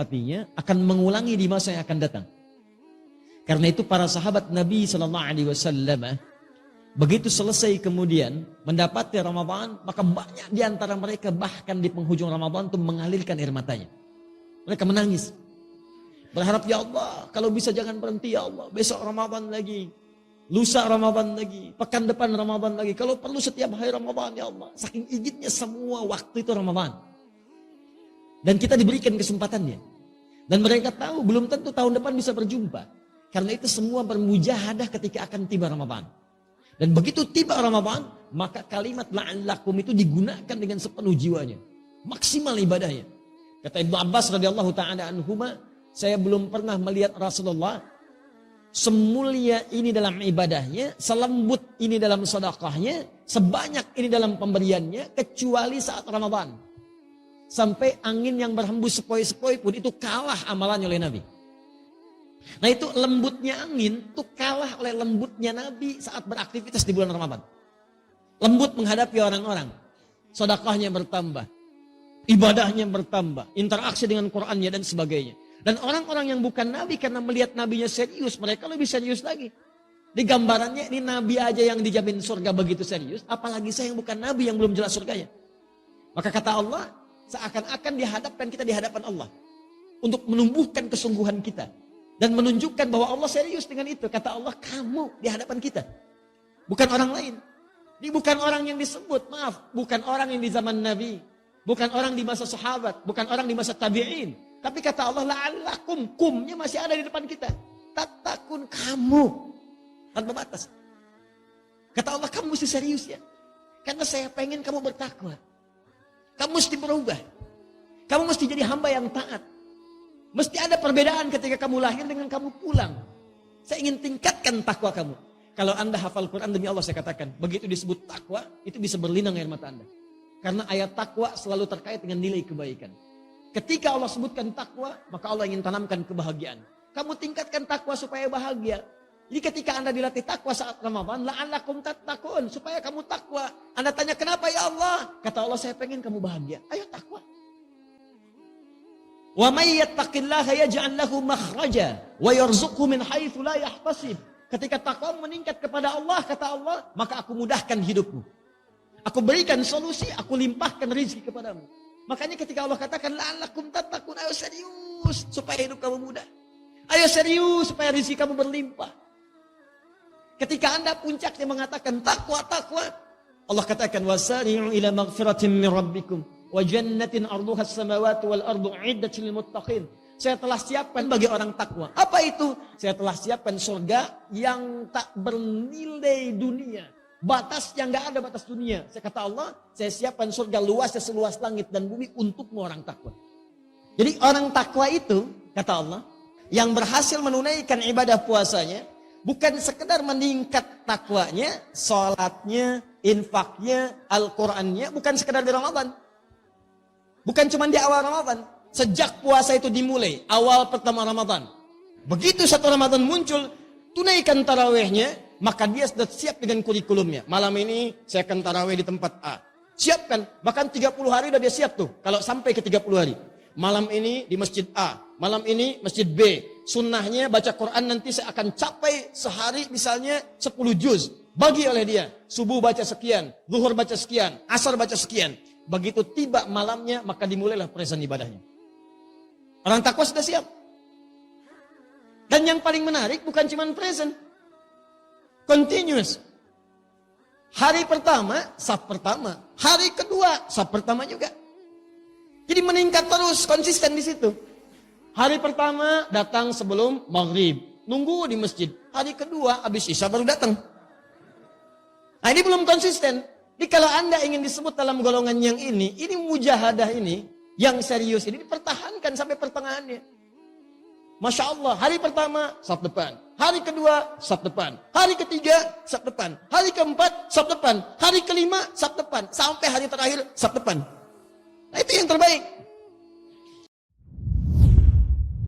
artinya akan mengulangi di masa yang akan datang. Karena itu para sahabat Nabi SAW begitu selesai kemudian mendapati Ramadan, maka banyak di antara mereka bahkan di penghujung Ramadan itu mengalirkan air matanya. Mereka menangis. Berharap, ya Allah, kalau bisa jangan berhenti ya Allah. Besok Ramadan lagi, lusa Ramadan lagi, pekan depan Ramadan lagi. Kalau perlu setiap hari Ramadan ya Allah. Saking inginnya semua waktu itu Ramadan. Dan kita diberikan kesempatannya. Dan mereka tahu belum tentu tahun depan bisa berjumpa. Karena itu semua bermujahadah ketika akan tiba Ramadan. Dan begitu tiba Ramadan, maka kalimat la'allakum itu digunakan dengan sepenuh jiwanya. Maksimal ibadahnya. Kata Ibnu Abbas radhiyallahu ta'ala anhuma, saya belum pernah melihat Rasulullah semulia ini dalam ibadahnya, selembut ini dalam sedekahnya, sebanyak ini dalam pemberiannya, kecuali saat Ramadan. Sampai angin yang berhembus sepoi-sepoi pun itu kalah amalannya oleh Nabi. Nah itu lembutnya angin itu kalah oleh lembutnya Nabi saat beraktivitas di bulan Ramadan. Lembut menghadapi orang-orang, sedekahnya bertambah, ibadahnya bertambah, interaksi dengan Qur'annya dan sebagainya. Dan orang-orang yang bukan Nabi karena melihat Nabinya serius, mereka lebih serius lagi. Di gambarannya ini Nabi aja yang dijamin surga begitu serius, apalagi saya yang bukan Nabi yang belum jelas surganya. Maka kata Allah, seakan-akan dihadapkan kita di hadapan Allah untuk menumbuhkan kesungguhan kita dan menunjukkan bahwa Allah serius dengan itu. Kata Allah, kamu di hadapan kita, bukan orang lain. Ini bukan orang yang disebut, maaf, bukan orang yang di zaman Nabi, bukan orang di masa sahabat, bukan orang di masa tabi'in. Tapi kata Allah, la'allakum, kumnya masih ada di depan kita. Tatakun, kamu, tanpa batas. Kata Allah, kamu mesti serius ya. Karena saya pengen kamu bertakwa. Kamu mesti berubah. Kamu mesti jadi hamba yang taat. Mesti ada perbedaan ketika kamu lahir dengan kamu pulang. Saya ingin tingkatkan takwa kamu. Kalau Anda hafal Quran, demi Allah saya katakan, begitu disebut takwa, itu bisa berlinang air mata Anda. Karena ayat takwa selalu terkait dengan nilai kebaikan. Ketika Allah sebutkan takwa, maka Allah ingin tanamkan kebahagiaan. Kamu tingkatkan takwa supaya bahagia. Jadi ketika Anda dilatih takwa saat Ramadan, la'allakum tattaqun, supaya kamu takwa. Anda tanya, kenapa ya Allah? Kata Allah, saya pengen kamu bahagia. Ayo takwa. Wa may yattaqillaha yaj'al lahu makhraja wa yarzuqhu min haitsu la yahtasib. Ketika takwa meningkat kepada Allah, kata Allah, maka aku mudahkan hidupmu. Aku berikan solusi, aku limpahkan rezeki kepadamu. Makanya ketika Allah katakan la'allakum tattaqun, ayo serius supaya hidup kamu mudah. Ayo serius supaya rezeki kamu berlimpah. Ketika Anda puncaknya mengatakan takwa, Allah katakan wasari'u ila maghfiratin min rabbikum wa jannatin 'arduha as-samawati wal ardu 'iddatul lil muttaqin. Saya telah siapkan bagi orang takwa. Apa itu? Saya telah siapkan surga yang tak bernilai dunia. Batas yang gak ada batas dunia. Saya kata Allah, saya siapkan surga luasnya seluas langit dan bumi untukmu orang takwa. Jadi orang takwa itu, kata Allah, yang berhasil menunaikan ibadah puasanya, bukan sekedar meningkat takwanya, sholatnya, infaknya, Al-Qurannya, bukan sekedar di Ramadan. Bukan cuma di awal Ramadan. Sejak puasa itu dimulai, awal pertama Ramadan. Begitu satu Ramadan muncul, tunaikan tarawihnya, maka dia sudah siap dengan kurikulumnya. Malam ini saya akan tarawih di tempat A. Siapkan, bahkan 30 hari sudah dia siap tuh. Kalau sampai ke 30 hari. Malam ini di masjid A, malam ini masjid B. Sunnahnya baca Quran nanti saya akan capai sehari misalnya 10 juz. Bagi oleh dia, subuh baca sekian, zuhur baca sekian, asar baca sekian. Begitu tiba malamnya, maka dimulailah present ibadahnya. Orang takwa sudah siap. Dan yang paling menarik bukan cuma present. Continuous. Hari pertama, saf pertama. Hari kedua, saf pertama juga. Jadi meningkat terus, konsisten di situ. Hari pertama datang sebelum maghrib. Nunggu di masjid. Hari kedua, habis isya baru datang. Nah ini belum konsisten. Jadi kalau Anda ingin disebut dalam golongan yang ini mujahadah ini, yang serius ini dipertahankan sampai pertengahannya. Masya Allah, hari pertama, saf depan. Hari kedua, saf depan. Hari ketiga, saf depan. Hari keempat, saf depan. Hari kelima, saf depan. Sampai hari terakhir, saf depan. Nah itu yang terbaik.